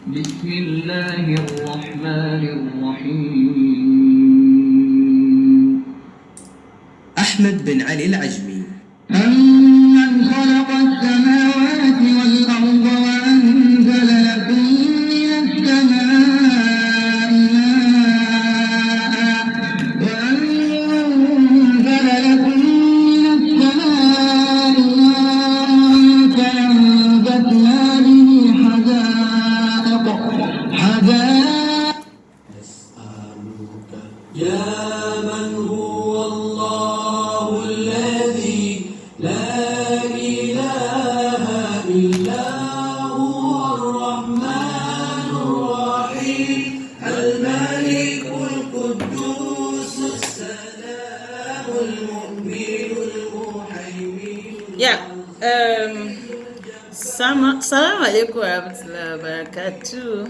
بسم الله الرحمن الرحيم. أحمد بن علي العجمي. أمن خلق السماوات والأرض وأنزل لكم من السماء ماء فأنبتنا به حدائق نسألك يا من هو الله الذي لا إله إلا هو الرحمن الرحيم الملك القدوس السلام المؤمن المهيمن. Salam alaikum warahmatullahi wabarakatuh.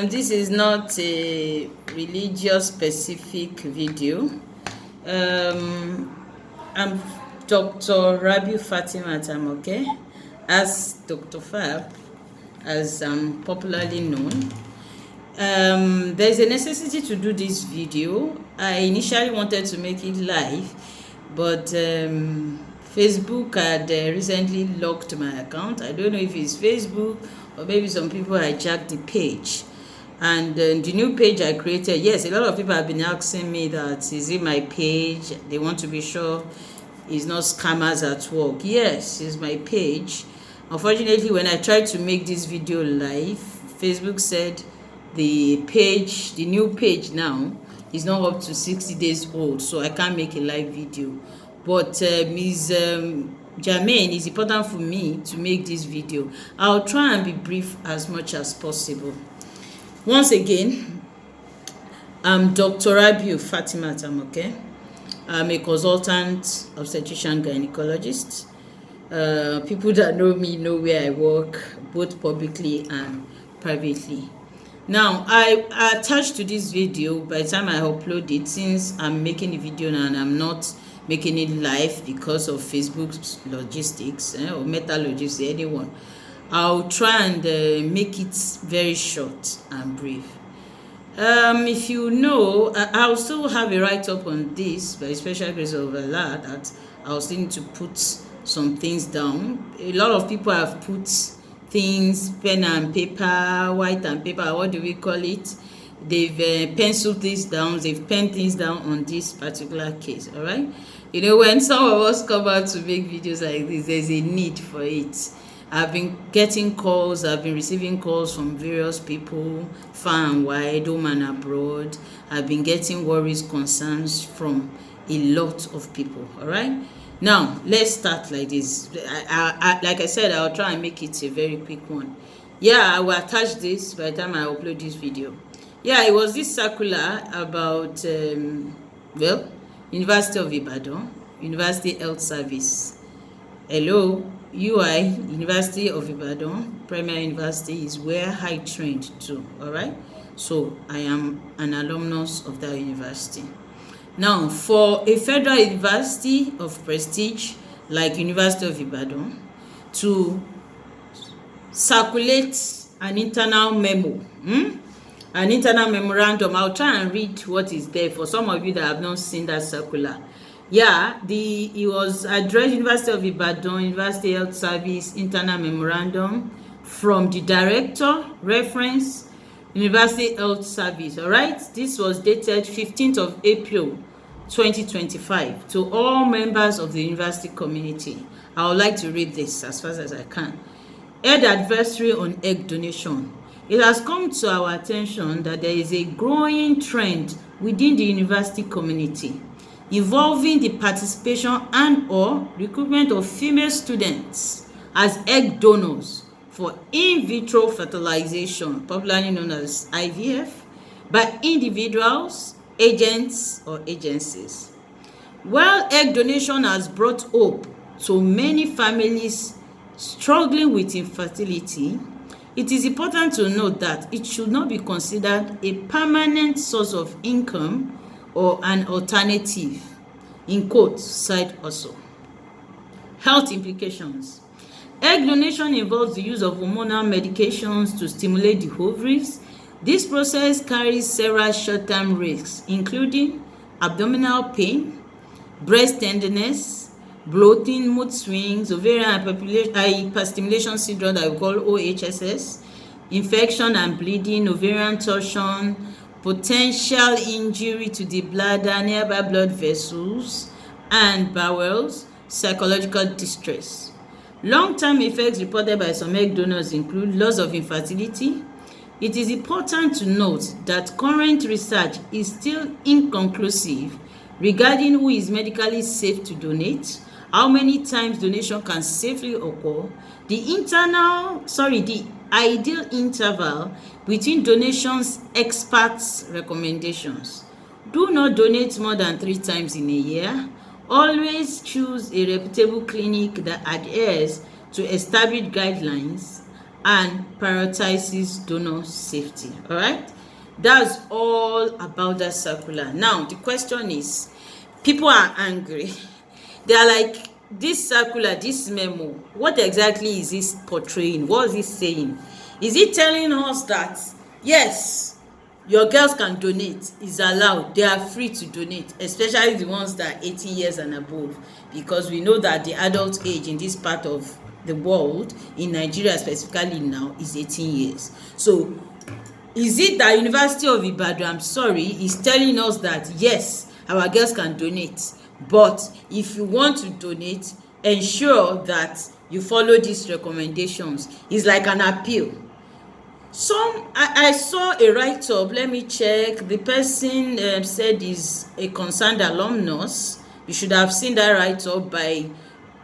This is not a religious specific video. I'm Dr. Rabiu Fatima Tamoke, as Dr. Fab, as I'm popularly known. There's a necessity to do this video. I initially wanted to make it live, but Facebook had recently locked my account. I don't know if it's Facebook or maybe some people hijacked the page. And the new page I created, yes, a lot of people have been asking me that, is it my page? They want to be sure it's not scammers at work. Yes, it's my page. Unfortunately, when I tried to make this video live, Facebook said the page, the new page now, is not up to 60 days old, so I can't make a live video. But Ms. Jermaine, it's important for me to make this video. I'll try and be brief as much as possible. Once again, I'm Dr. Rabiu Fatima Tamoke. I'm a consultant obstetrician gynecologist. People that know me know where I work, both publicly and privately. Now, I attached to this video, by the time I upload it, since I'm making the video now and I'm not making it live because of Facebook's logistics or Meta logistics, anyone, I'll try and make it very short and brief. If you know, I'll still have a write-up on this by special grace of Allah, that I was thinking to put some things down. A lot of people have put things, pen and paper, white and paper, what do we call it? They've penciled things down, they've penned things down on this particular case, all right? You know, when some of us come out to make videos like this, there's a need for it. I've been getting calls, I've been receiving calls from various people, far and wide, home and abroad. I've been getting worries, concerns from a lot of people, all right? Now, let's start like this. Like I said, I'll try and make it a very quick one. Yeah, I will attach this by the time I upload this video. Yeah, it was this circular about, University of Ibadan, University Health Service. Hello, UI, University of Ibadan, Primary University is where I trained to, all right? So I am an alumnus of that university. Now, for a federal university of prestige like University of Ibadan to circulate an internal memo, an internal memorandum, I'll try and read what is there for some of you that have not seen that circular. Yeah, it was addressed University of Ibadan, University Health Service, internal memorandum from the director, reference, University Health Service, all right? This was dated 15th of April, 2025, to all members of the university community. I would like to read this as fast as I can. Head advisory on egg donation. It has come to our attention that there is a growing trend within the university community involving the participation and or recruitment of female students as egg donors for in vitro fertilization, popularly known as IVF, by individuals, agents or agencies. While egg donation has brought hope to many families struggling with infertility, it is important to note that it should not be considered a permanent source of income or an alternative, in quotes, side hustle. Health implications. Egg donation involves the use of hormonal medications to stimulate the ovaries. This process carries several short-term risks, including abdominal pain, breast tenderness, bloating, mood swings, ovarian hyperstimulation syndrome that we call OHSS, infection and bleeding, ovarian torsion, potential injury to the bladder, nearby blood vessels, and bowels, psychological distress. Long-term effects reported by some egg donors include loss of infertility. It is important to note that current research is still inconclusive regarding who is medically safe to donate, how many times donation can safely occur, the ideal interval between donations, experts' recommendations. Do not donate more than 3 times in a year. Always choose a reputable clinic that adheres to established guidelines and prioritizes donor safety. All right, that's all about that circular. Now the question is, people are angry. They are like, this circular, this memo, what exactly is this portraying? What is it saying? Is it telling us that yes, your girls can donate, is allowed, they are free to donate, especially the ones that are 18 years and above, because we know that the adult age in this part of the world, in Nigeria specifically now, is 18 years. So is it that University of Ibadan, I'm sorry, is telling us that yes, our girls can donate, but if you want to donate, ensure that you follow these recommendations? It's like an appeal. I saw a write-up, let me check. The person said is a concerned alumnus. You should have seen that write-up by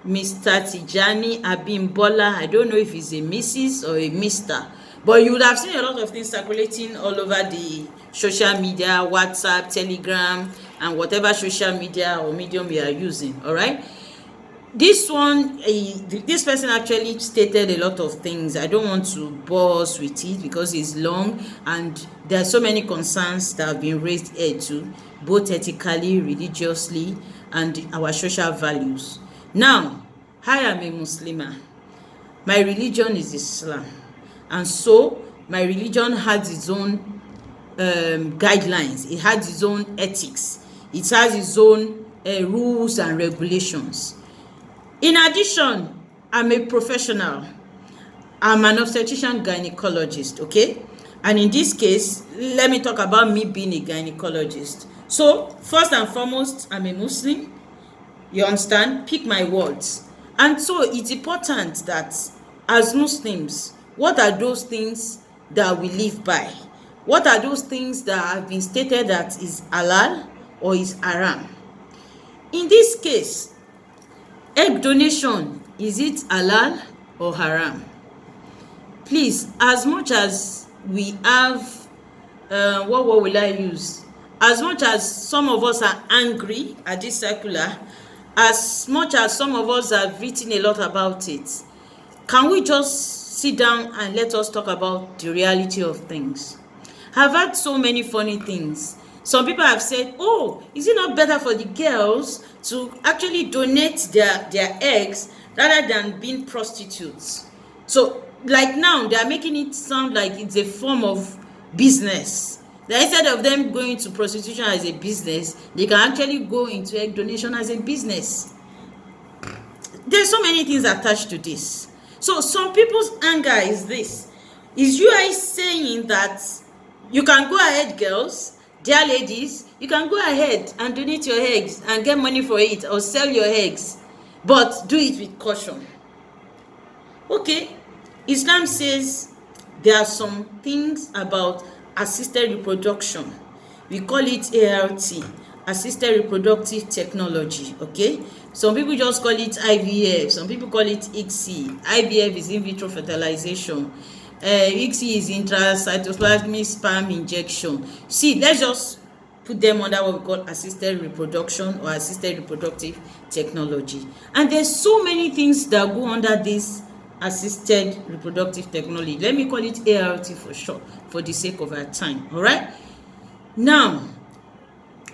Mr. Tijani Abimbola. I don't know if it's a Mrs. or a Mr. But you would have seen a lot of things circulating all over the social media, WhatsApp, Telegram, and whatever social media or medium we are using, all right? This one, this person actually stated a lot of things. I don't want to bore us with it because it's long and there are so many concerns that have been raised here too, both ethically, religiously, and our social values. Now, I am a Muslimah. My religion is Islam, and so my religion has its own guidelines. It has its own ethics. It has its own rules and regulations. In addition, I'm a professional. I'm an obstetrician gynecologist, okay? And in this case, let me talk about me being a gynecologist. So, first and foremost, I'm a Muslim. You understand? Pick my words. And so, it's important that as Muslims, what are those things that we live by? What are those things that have been stated that is halal or is haram? In this case, egg donation, is it halal or haram? Please, as much as we have, what will I use? As much as some of us are angry at this circular, as much as some of us have written a lot about it, can we just sit down and let us talk about the reality of things? I've heard so many funny things. Some people have said, oh, is it not better for the girls to actually donate their eggs rather than being prostitutes? So, like now, they are making it sound like it's a form of business. That instead of them going to prostitution as a business, they can actually go into egg donation as a business. There's so many things attached to this. So, some people's anger is this. Is you guys saying that you can go ahead, girls, dear ladies, you can go ahead and donate your eggs and get money for it or sell your eggs, but do it with caution. Okay, Islam says there are some things about assisted reproduction. We call it ART, assisted reproductive technology, okay? Some people just call it IVF, some people call it ICSI. IVF is in vitro fertilization. ICSI is intracytoplasmic sperm injection. See, let's just put them under what we call assisted reproduction or assisted reproductive technology. And there's so many things that go under this assisted reproductive technology. Let me call it ART for short, for the sake of our time. All right. Now,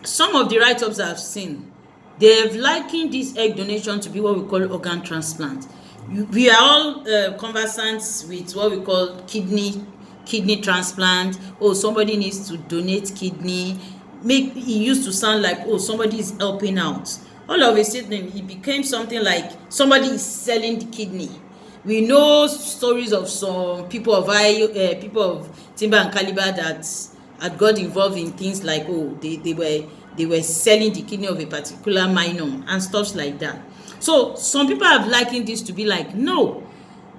some of the write-ups I've seen, they have likened this egg donation to be what we call organ transplant. we are all conversant with what we call kidney transplant. Oh, somebody needs to donate kidney. It used to sound like, oh, somebody is helping out. All of a sudden it became something like somebody is selling the kidney. We know stories of some people of timber and caliber that had got involved in things like, oh, they were selling the kidney of a particular minor and stuff like that. So some people have likened this to be like, no,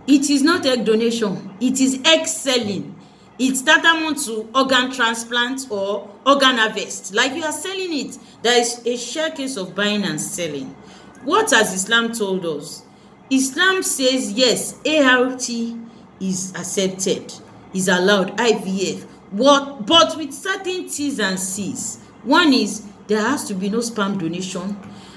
it is not egg donation, it is egg selling. It's tantamount to organ transplant or organ harvest. Like you are selling it. There is a share case of buying and selling. What has Islam told us? Islam says yes, ART is accepted, is allowed, IVF, but with certain T's and C's. One is there has to be no sperm donation.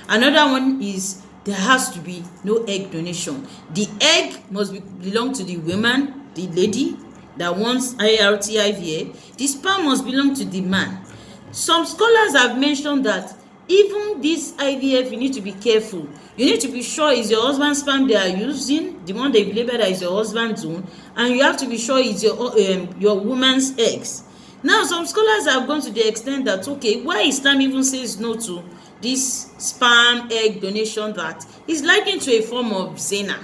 Another one is there has to be no egg donation. The egg must belong to the woman, the lady that wants ART, IVF. The sperm must belong to the man. Some scholars have mentioned that even this IVF, you need to be careful. You need to be sure it's your husband's sperm they are using, the one they've labeled as your husband's own, and you have to be sure it's your woman's eggs. Now, some scholars have gone to the extent that, okay, why Islam even says no to this sperm egg donation, that is likened to a form of zina,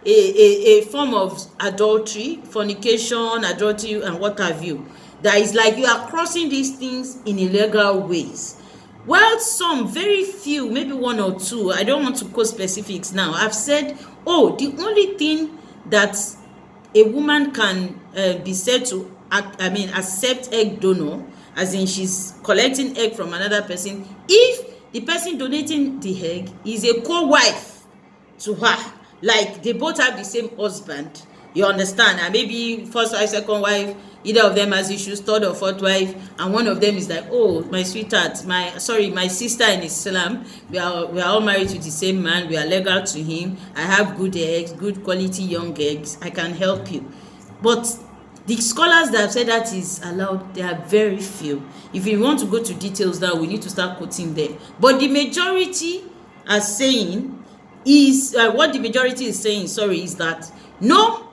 a form of adultery, fornication, adultery, and what have you. That is like you are crossing these things in illegal ways. Well, some, very few, maybe one or two, I don't want to quote specifics now, I've said, oh, the only thing that a woman can be said to accept egg donor, as in she's collecting egg from another person, if the person donating the egg is a co-wife to her, like they both have the same husband, you understand, and maybe first wife, second wife, either of them has issues, third or fourth wife, and one of them is like, oh, my sweetheart, my sister in Islam, we are all married to the same man, we are legal to him, I have good eggs, good quality young eggs, I can help you. But the scholars that have said that is allowed, they are very few. If you want to go to details now, we need to start quoting them. But the majority are saying is, what the majority is saying, is that no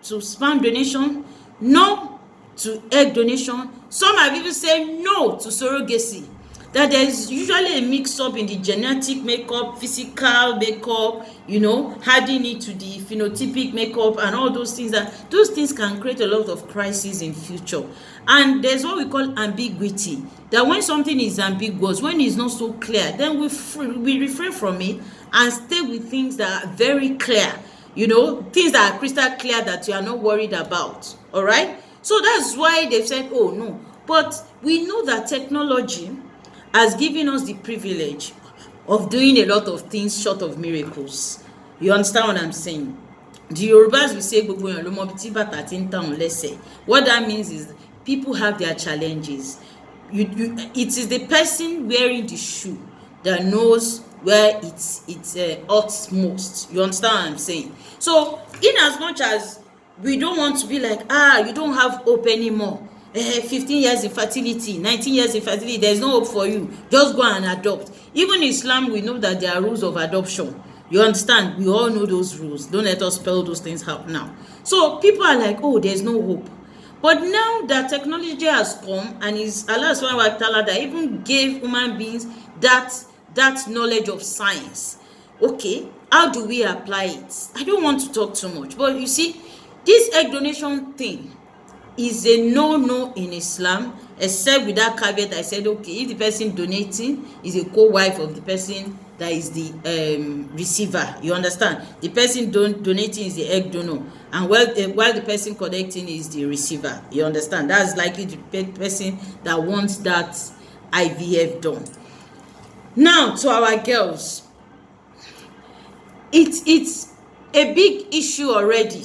to sperm donation, no to egg donation. Some have even said no to surrogacy. That there is usually a mix-up in the genetic makeup, physical makeup, adding it to the phenotypic makeup and all those things. That those things can create a lot of crises in future. And there's what we call ambiguity. That when something is ambiguous, when it's not so clear, then we refrain from it and stay with things that are very clear. Things that are crystal clear that you are not worried about. All right? So that's why they've said, oh, no. But we know that technology has given us the privilege of doing a lot of things short of miracles. You understand what I'm saying? The Yorubas will say, let's say. What that means is people have their challenges. It is the person wearing the shoe that knows where it hurts most. You understand what I'm saying? So, in as much as we don't want to be like, you don't have hope anymore. 15 years infertility, 19 years infertility, there's no hope for you. Just go and adopt. Even in Islam, we know that there are rules of adoption. You understand? We all know those rules. Don't let us spell those things out now. So people are like, oh, there's no hope. But now that technology has come, and it's Allah subhanahu wa ta'ala that even gave human beings that knowledge of science. Okay, how do we apply it? I don't want to talk too much, but you see, this egg donation thing is a no in Islam, except with that caveat I said, okay, if the person donating is a co-wife of the person that is the receiver, you understand? The person donating is the egg donor, and while the person collecting is the receiver, you understand? That's likely the person that wants that IVF done. Now, to our girls, it's a big issue already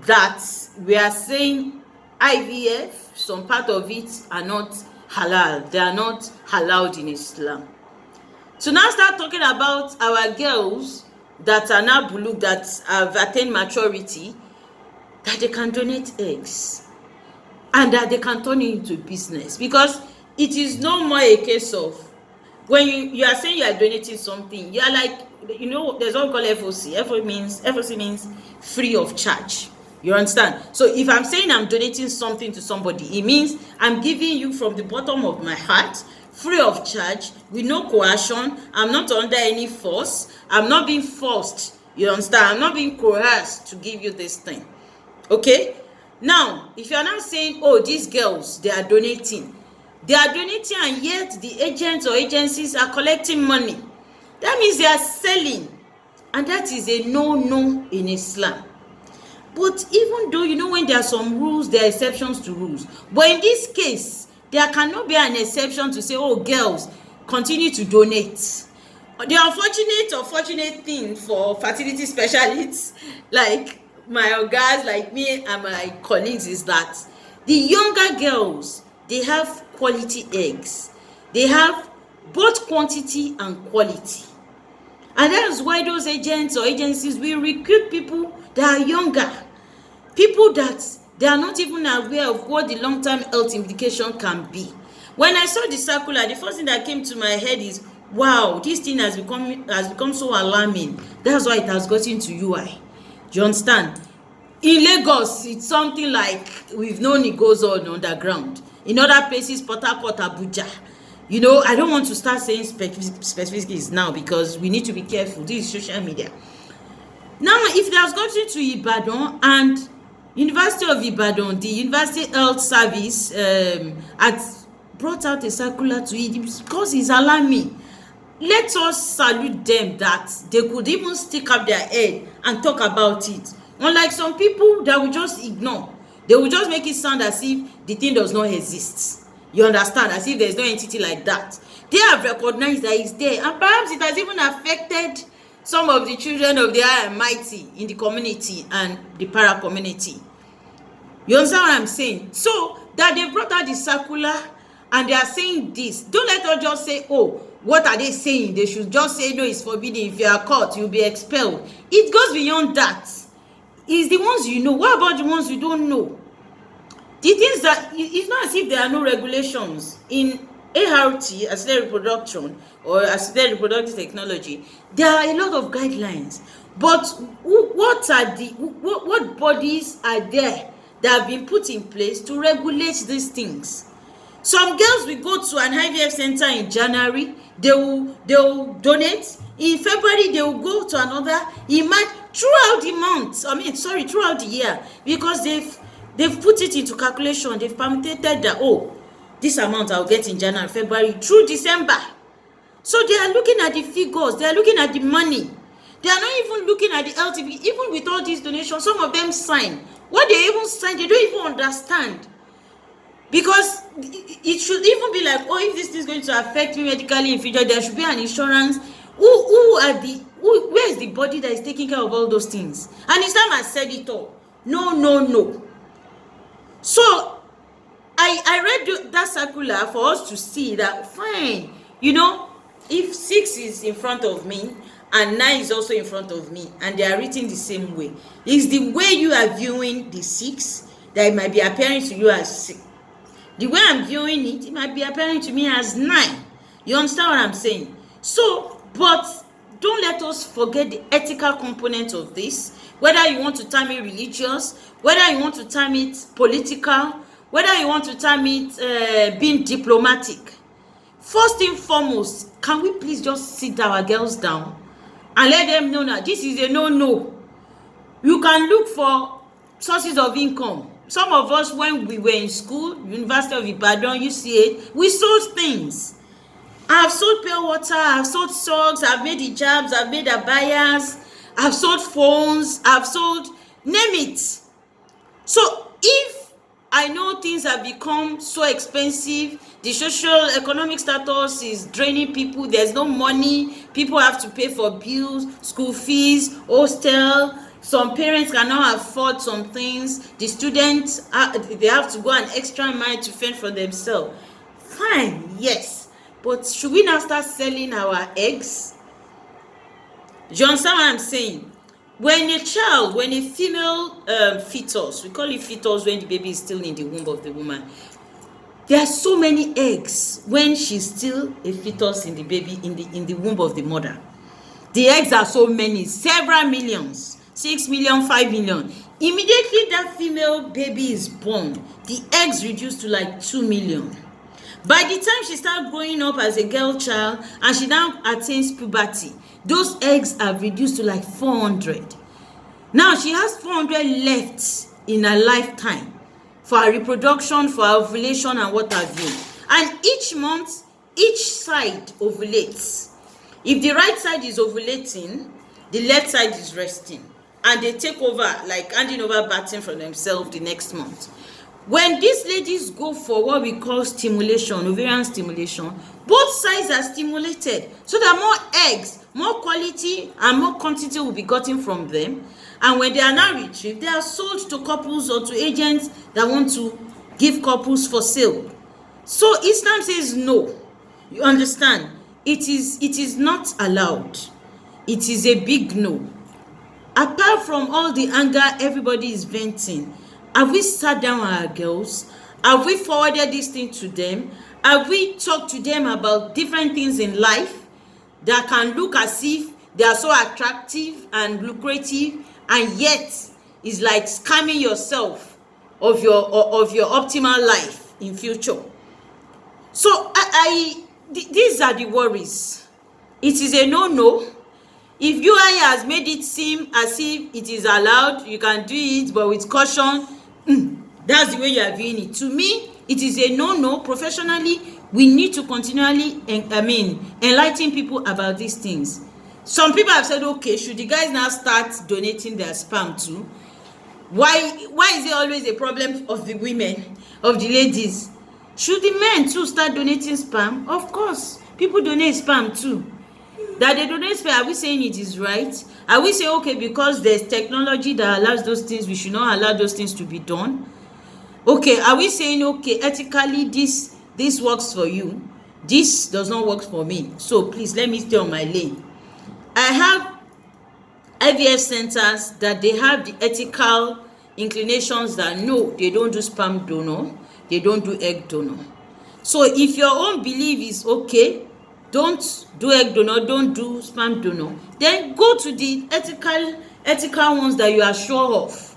that we are saying IVF, some part of it are not halal. They are not allowed in Islam. So now start talking about our girls that are now buluk, that have attained maturity, that they can donate eggs and that they can turn it into business. Because it is no more a case of when you are saying you are donating something, you are like, you know, there's what we call FOC. FOC means free of charge. You understand? So if I'm saying I'm donating something to somebody, it means I'm giving you from the bottom of my heart, free of charge, with no coercion. I'm not under any force. I'm not being forced. You understand? I'm not being coerced to give you this thing. Okay? Now, if you are now saying, oh, these girls, they are donating, and yet the agents or agencies are collecting money, that means they are selling, and that is a no-no in Islam. But even though, you know, when there are some rules, there are exceptions to rules. But in this case, there cannot be an exception to say, oh, girls, continue to donate. The unfortunate or fortunate thing for fertility specialists like my guys, like me and my colleagues, is that the younger girls, they have quality eggs. They have both quantity and quality. And that's why those agents or agencies will recruit people that are younger. People that they are not even aware of what the long-term health implication can be. When I saw the circular, the first thing that came to my head is, wow, this thing has become so alarming. That's why it has gotten to UI. Do you understand? In Lagos, it's something like we've known it goes on underground. In other places, Port Harcourt, Abuja. You know, I don't want to start saying specifics now because we need to be careful. This is social media. Now, if it has gotten to Ibadan and University of Ibadan, the University Health Service has brought out a circular to it because it's alarming. Let us salute them that they could even stick up their head and talk about it. Unlike some people that will just ignore. They will just make it sound as if the thing does not exist. You understand? As if there's no entity like that. They have recognized that it's there, and perhaps it has even affected some of the children of the high and mighty in the community and the para community. You understand what I'm saying? So that they brought out the circular and they are saying this. Don't let us just say, oh, what are they saying? They should just say, no, it's forbidden. If you are caught, you'll be expelled. It goes beyond that. It's the ones you know. What about the ones you don't know? The things that, it's not as if there are no regulations. In ART, assisted reproduction, or assisted reproductive technology, there are a lot of guidelines. But what bodies are there that have been put in place to regulate these things? Some girls will go to an IVF center in January, they will donate. In February, they will go to another. In March, throughout the year, because they've put it into calculation. They've permitted that, oh, this amount I'll get in January, February, through December. So they are looking at the figures. They are looking at the money. They are not even looking at the LTV. Even with all these donations, some of them sign. What they even sign, they don't even understand. Because it should even be like, oh, if this is going to affect me medically in future, there should be an insurance. Where is the body that is taking care of all those things? And Islam has said it all. No. So I read that circular for us to see that, fine, you know, if 6 is in front of me and 9 is also in front of me and they are written the same way, it's the way you are viewing the 6 that it might be appearing to you as 6. The way I'm viewing it, it might be appearing to me as 9. You understand what I'm saying? So, but don't let us forget the ethical component of this. Whether you want to term it religious, whether you want to term it political, whether you want to term it being diplomatic. First and foremost, can we please just sit our girls down and let them know that this is a no-no. You can look for sources of income. Some of us, when we were in school, University of Ibadan, UCA, we sold things. I've sold pure water, I've sold socks, I've made hijabs, I've made abayas, I've sold phones, I've sold, name it. So if I know things have become so expensive, the social economic status is draining people, there's no money, people have to pay for bills, school fees, hostel, some parents cannot afford some things, the students, they have to go an extra mile to fend for themselves. Fine, yes. But should we now start selling our eggs? Do you understand what I'm saying? When a female fetus, we call it fetus when the baby is still in the womb of the woman, there are so many eggs when she's still a fetus in the baby, in the womb of the mother. the eggs are so many, several millions, 6 million, 5 million. Immediately that female baby is born, the eggs reduce to like 2 million. By the time she starts growing up as a girl child and she now attains puberty, those eggs have reduced to like 400. Now she has 400 left in her lifetime for her reproduction, for her ovulation and what have you. And each month, each side ovulates. If the right side is ovulating, the left side is resting. And they take over, like handing over baton for themselves the next month. When these ladies go for what we call stimulation, ovarian stimulation, both sides are stimulated so that more eggs, more quality and more quantity will be gotten from them. And when they are now retrieved, they are sold to couples or to agents that want to give couples for sale. So Islam says no. You understand? It is not allowed. It is a big no. Apart from all the anger everybody is venting, have we sat down with our girls? Have we forwarded this thing to them? Have we talked to them about different things in life that can look as if they are so attractive and lucrative, and yet it's like scamming yourself of your optimal life in future? So these are the worries. It is a no. If UI has made it seem as if it is allowed, you can do it, but with caution, that's the way you are viewing it. To me, it is a no. Professionally, we need to continually, enlighten people about these things. Some people have said, okay, should the guys now start donating their sperm too? Why is it always a problem of the women, of the ladies? Should the men too start donating sperm? Of course, people donate sperm too. That they donate sperm, are we saying it is right? Are we saying, okay, because there's technology that allows those things, we should not allow those things to be done? Okay, are we saying, okay, ethically this works for you, this does not work for me, so please let me stay on my lane? I have IVF centers that they have the ethical inclinations that no, they don't do sperm donor, they don't do egg donor. So if your own belief is okay, don't do egg donor, don't do sperm donor, then go to the ethical ones that you are sure of.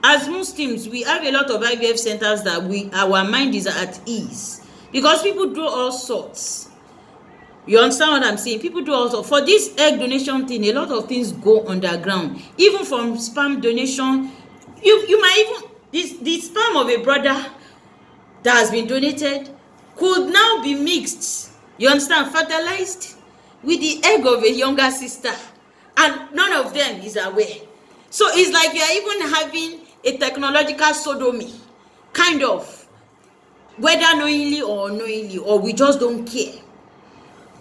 As Muslims, we have a lot of IVF centers that our mind is at ease, because people do all sorts. You understand what I'm saying? People do all sorts. For this egg donation thing, a lot of things go underground. Even from sperm donation, you might even, the sperm of a brother that has been donated could now be mixed, you understand, fertilized with the egg of a younger sister, and none of them is aware. So it's like you are even having a technological sodomy, kind of, whether knowingly or unknowingly, or we just don't care.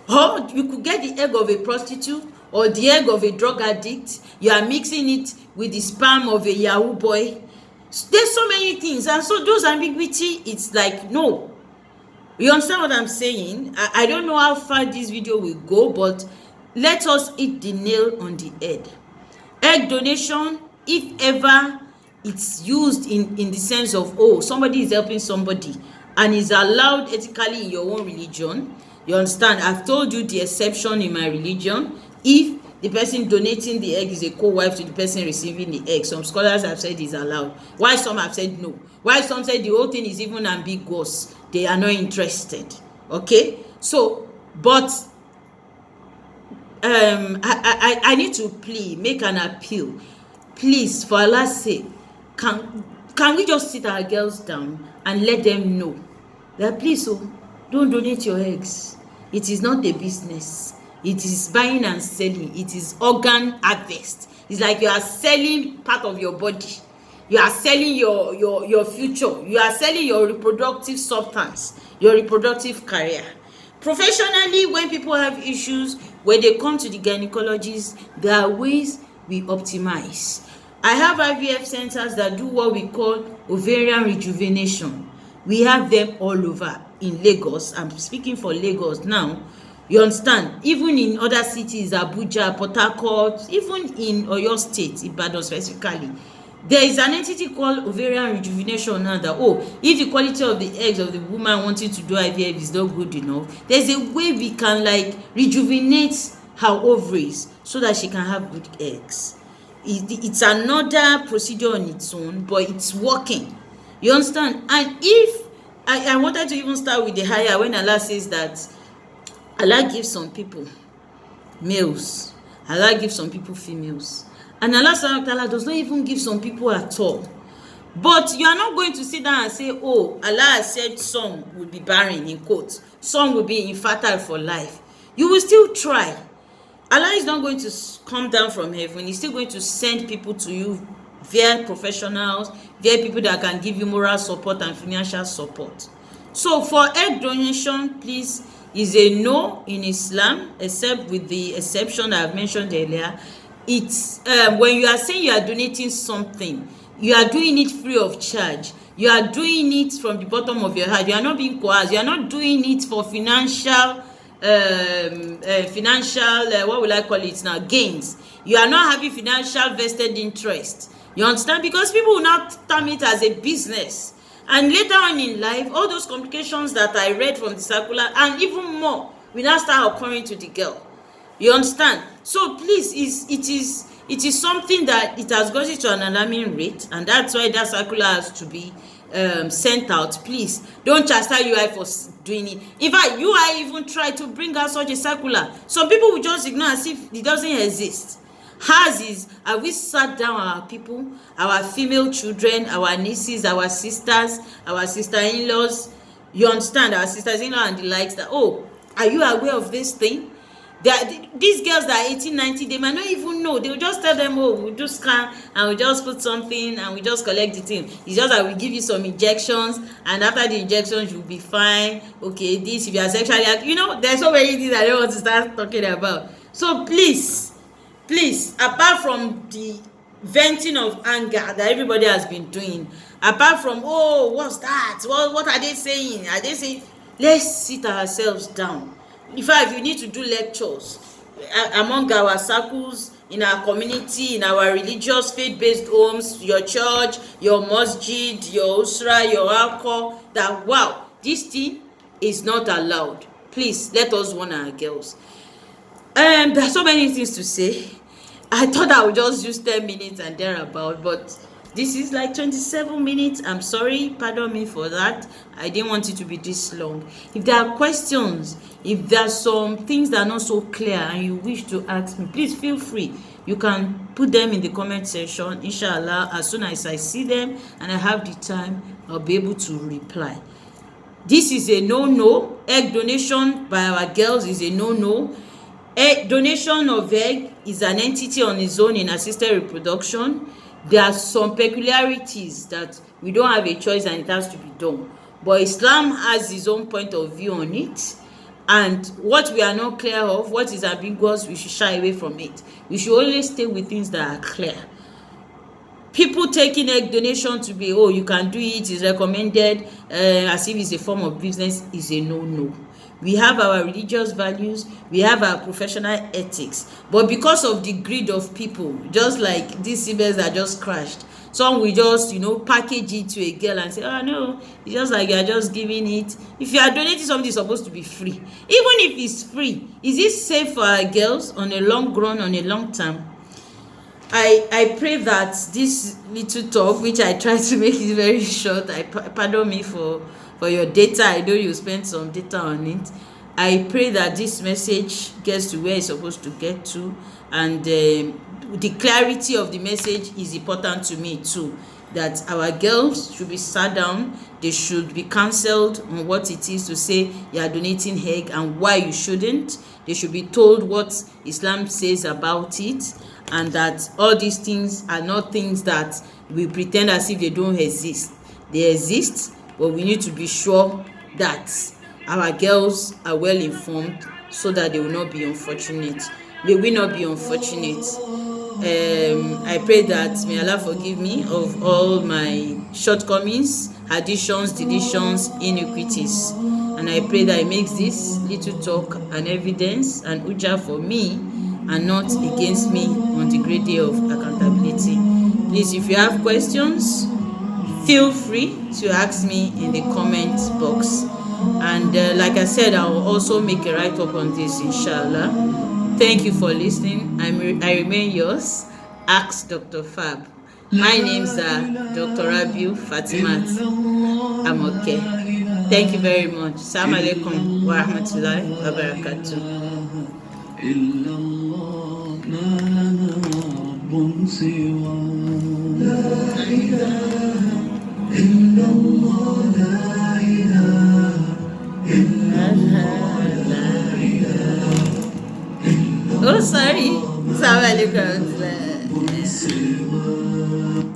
Or you could get the egg of a prostitute or the egg of a drug addict, you are mixing it with the sperm of a Yahoo boy. There's so many things, and so those ambiguity, it's like no. You understand what I'm saying? I don't know how far this video will go, but let us hit the nail on the head. Egg donation, if ever it's used in the sense of, oh, somebody is helping somebody and is allowed ethically in your own religion, you understand? I've told you the exception in my religion. If the person donating the egg is a co-wife to the person receiving the egg, some scholars have said it's allowed. Why some have said no. Why some said the whole thing is even ambiguous. They are not interested. Okay? So, but I need to make an appeal. Please, for Allah's sake, can we just sit our girls down and let them know that please, don't donate your eggs. It is not a business. It is buying and selling. It is organ harvest. It's like you are selling part of your body. You are selling your future. You are selling your reproductive substance, your reproductive career. Professionally, when people have issues, when they come to the gynecologist, there are ways we optimize. I have IVF centers that do what we call ovarian rejuvenation. We have them all over in Lagos. I'm speaking for Lagos now. You understand? Even in other cities, Abuja, Port Harcourt, even in Oyo State, Ibadan specifically, there is an entity called ovarian rejuvenation now that, if the quality of the eggs of the woman wanting to do IVF is not good enough, there's a way we can like rejuvenate her ovaries so that she can have good eggs. It's another procedure on its own, but it's working. You understand? And if I wanted to even start with the higher, when Allah says that Allah gives some people males, Allah gives some people females, and Allah subhanahu wa ta'ala does not even give some people at all. But you are not going to sit down and say, oh, Allah has said some will be barren, in quotes, some will be infertile for life. You will still try. Allah is not going to come down from heaven. He's still going to send people to you via professionals, via people that can give you moral support and financial support. So for egg donation, please, is a no in Islam, except with the exception that I've mentioned earlier. It's when you are saying you are donating something, you are doing it free of charge. You are doing it from the bottom of your heart. You are not being coerced. You are not doing it for financial what will I call it now, gains. You are not having financial vested interest. You understand? Because people will not term it as a business. And later on in life, all those complications that I read from the circular and even more will now start occurring to the girl. You understand? So please, it is something that it has gotten to an alarming rate, and that's why that circular has to be sent out. Please don't chastise UI for doing it. In fact, UI even tried to bring out such a circular. Some people will just ignore as if it doesn't exist. Hers is, have we sat down our people, our female children, our nieces, our sisters, our sister-in-laws, you understand, our sisters-in-law and the likes, that, oh, are you aware of this thing? These girls that are 18, 19, they might not even know. They will just tell them, oh, we'll do scan and we'll just put something and we just collect the thing. It's just that we give you some injections, and after the injections you'll be fine. Okay, this, if you are sexually active, you know, there's so many things I don't want to start talking about. So please, apart from the venting of anger that everybody has been doing, apart from, oh, what's that? What are they saying? Are they saying? Let's sit ourselves down. In fact, you need to do lectures among our circles, in our community, in our religious faith-based homes, your church, your masjid, your usra, your alcohol, that wow, this thing is not allowed. Please, let us warn our girls. There are so many things to say. I thought I would just use 10 minutes and thereabout, but this is like 27 minutes. I'm sorry, pardon me for that. I didn't want it to be this long. If there are questions, if there are some things that are not so clear and you wish to ask me, please feel free. You can put them in the comment section. Inshallah, as soon as I see them and I have the time, I'll be able to reply. This is a no-no. Egg donation by our girls is a no-no. Donation of egg is an entity on its own in assisted reproduction. There are some peculiarities that we don't have a choice and it has to be done. But Islam has its own point of view on it. And what we are not clear of, what is ambiguous, we should shy away from it. We should always stay with things that are clear. People taking egg donation to be, oh, you can do it, is recommended, as if it's a form of business, is a no-no. We have our religious values, we have our professional ethics, but because of the greed of people, just like these CBS that just crashed, some will just, package it to a girl and say, oh no, it's just like you're just giving it. If you are donating something, it's supposed to be free. Even if it's free, is it safe for our girls on a long run, on a long term? I pray that this little talk, which I try to make it very short, pardon me for your data, I know you spent some data on it. I pray that this message gets to where it's supposed to get to, and the clarity of the message is important to me too, that our girls should be sat down, they should be counseled on what it is to say you are donating egg and why you shouldn't. They should be told what Islam says about it, and that all these things are not things that we pretend as if they don't exist. They exist, but we need to be sure that our girls are well informed so that they will not be unfortunate. May we not be unfortunate. I pray that may Allah forgive me of all my shortcomings, additions, deletions, iniquities. And I pray that He makes this little talk an evidence and hujjah for me and not against me on the great day of accountability. Please, if you have questions, feel free to ask me in the comment box. And like I said, I will also make a write-up on this, inshallah. Thank you for listening. I remain yours. Ask Dr. Fab. My name's Dr. Rabiu Fatimat Amoke. Thank you very much. Assalamu alaikum wa rahmatullahi wa barakatuh. إلا الله ما لنا رب سوى لا إله إلا الله لا إله إلا الله لا إله Oh, sorry. Assalamu alaikum wa rahmatullahi. سوى